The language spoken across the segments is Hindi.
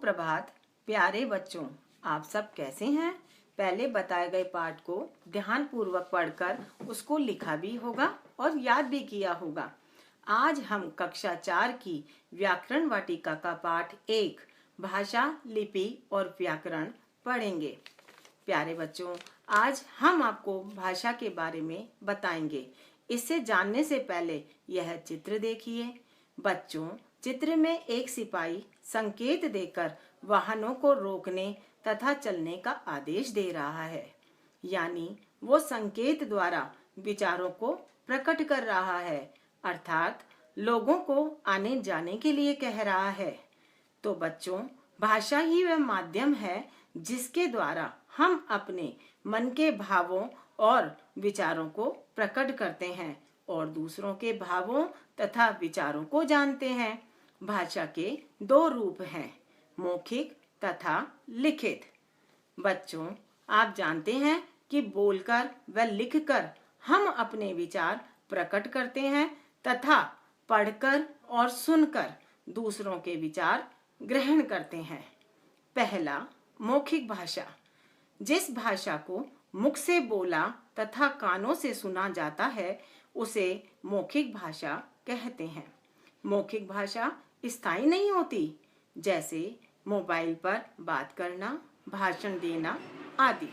सुप्रभात प्यारे बच्चों, आप सब कैसे हैं। पहले बताए गए पाठ को ध्यान पूर्वक पढ़कर उसको लिखा भी होगा और याद भी किया होगा। आज हम कक्षा 4 की व्याकरण वाटिका का पाठ 1 भाषा, लिपि और व्याकरण पढ़ेंगे। प्यारे बच्चों, आज हम आपको भाषा के बारे में बताएंगे। इससे जानने से पहले यह चित्र देखिए। बच्चों, चित्र में एक सिपाही संकेत देकर वाहनों को रोकने तथा चलने का आदेश दे रहा है, यानी वो संकेत द्वारा विचारों को प्रकट कर रहा है, अर्थात लोगों को आने जाने के लिए कह रहा है। तो बच्चों, भाषा ही वह माध्यम है जिसके द्वारा हम अपने मन के भावों और विचारों को प्रकट करते हैं और दूसरों के भावों तथा विचारों को जानते हैं। भाषा के 2 रूप हैं, मौखिक तथा लिखित। बच्चों, आप जानते हैं कि बोलकर व लिखकर हम अपने विचार प्रकट करते हैं तथा पढ़कर और सुनकर दूसरों के विचार ग्रहण करते हैं। पहला, मौखिक भाषा। जिस भाषा को मुख से बोला तथा कानों से सुना जाता है उसे मौखिक भाषा कहते हैं। मौखिक भाषा स्थायी नहीं होती, जैसे मोबाइल पर बात करना, भाषण देना आदि।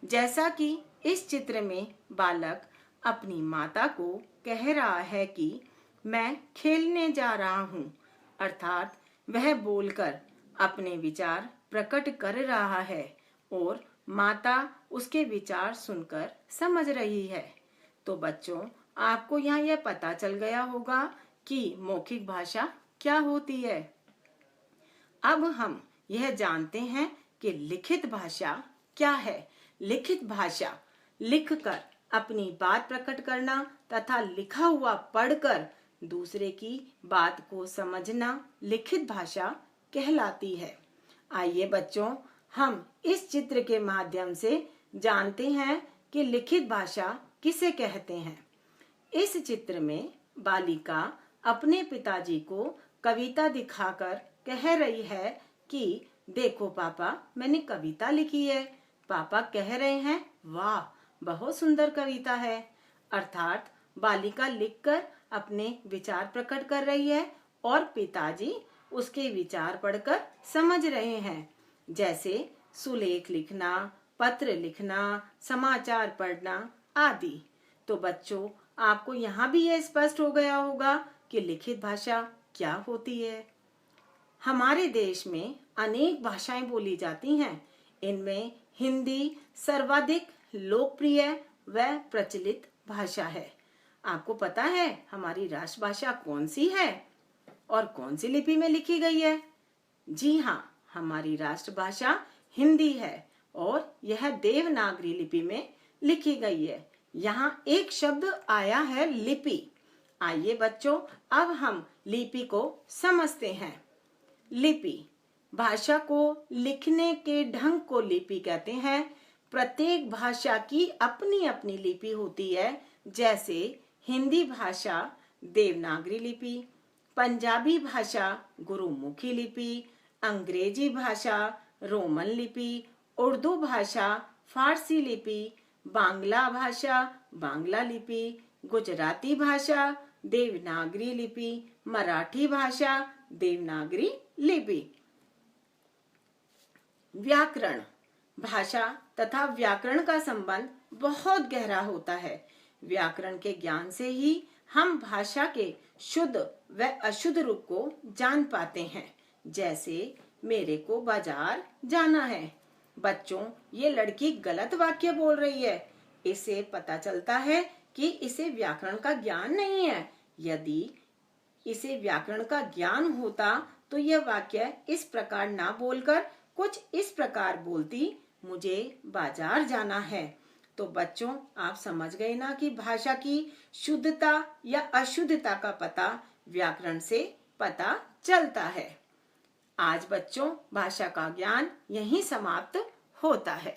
जैसा कि इस चित्र में बालक अपनी माता को कह रहा है कि मैं खेलने जा रहा हूँ, अर्थात वह बोलकर अपने विचार प्रकट कर रहा है और माता उसके विचार सुनकर समझ रही है। तो बच्चों, आपको यहाँ यह पता चल गया होगा कि मौखिक भाषा क्या होती है। अब हम यह जानते हैं कि लिखित भाषा क्या है। लिखित भाषा लिखकर अपनी बात प्रकट करना तथा लिखा हुआ पढ़कर दूसरे की बात को समझना लिखित भाषा कहलाती है। आइए बच्चों, हम इस चित्र के माध्यम से जानते हैं कि लिखित भाषा किसे कहते हैं। इस चित्र में बालिका अपने पिताजी को कविता दिखाकर कह रही है कि देखो पापा, मैंने कविता लिखी है। पापा कह रहे हैं, वाह, बहुत सुंदर कविता है। अर्थात बालिका लिखकर अपने विचार प्रकट कर रही है और पिताजी उसके विचार पढ़कर समझ रहे हैं, जैसे सुलेख लिखना, पत्र लिखना, समाचार पढ़ना आदि। तो बच्चों, आपको यहाँ भी यह स्पष्ट हो गया होगा कि लिखित भाषा क्या होती है। हमारे देश में अनेक भाषाएं बोली जाती हैं। इनमें हिंदी सर्वाधिक लोकप्रिय व प्रचलित भाषा है। आपको पता है हमारी राष्ट्रभाषा कौन सी है और कौन सी लिपि में लिखी गई है? जी हाँ, हमारी राष्ट्रभाषा हिंदी है और यह देवनागरी लिपि में लिखी गई है। यहाँ एक शब्द आया है, लिपि। आइए बच्चों, अब हम लिपि को समझते हैं। लिपि भाषा को लिखने के ढंग को लिपि कहते हैं। प्रत्येक भाषा की अपनी अपनी लिपि होती है, जैसे हिंदी भाषा देवनागरी लिपि, पंजाबी भाषा गुरुमुखी लिपि, अंग्रेजी भाषा रोमन लिपि, उर्दू भाषा फारसी लिपि, बांग्ला भाषा बांग्ला लिपि, गुजराती भाषा देवनागरी लिपि, मराठी भाषा देवनागरी लिपि। व्याकरण भाषा तथा व्याकरण का संबंध बहुत गहरा होता है। व्याकरण के ज्ञान से ही हम भाषा के शुद्ध व अशुद्ध रूप को जान पाते हैं, जैसे मेरे को बाजार जाना है। बच्चों, ये लड़की गलत वाक्य बोल रही है। इससे पता चलता है कि इसे व्याकरण का ज्ञान नहीं है। यदि इसे व्याकरण का ज्ञान होता तो यह वाक्य इस प्रकार ना बोलकर कुछ इस प्रकार बोलती, मुझे बाजार जाना है। तो बच्चों, आप समझ गए ना कि भाषा की शुद्धता या अशुद्धता का पता व्याकरण से पता चलता है। आज बच्चों, भाषा का ज्ञान यहीं समाप्त होता है।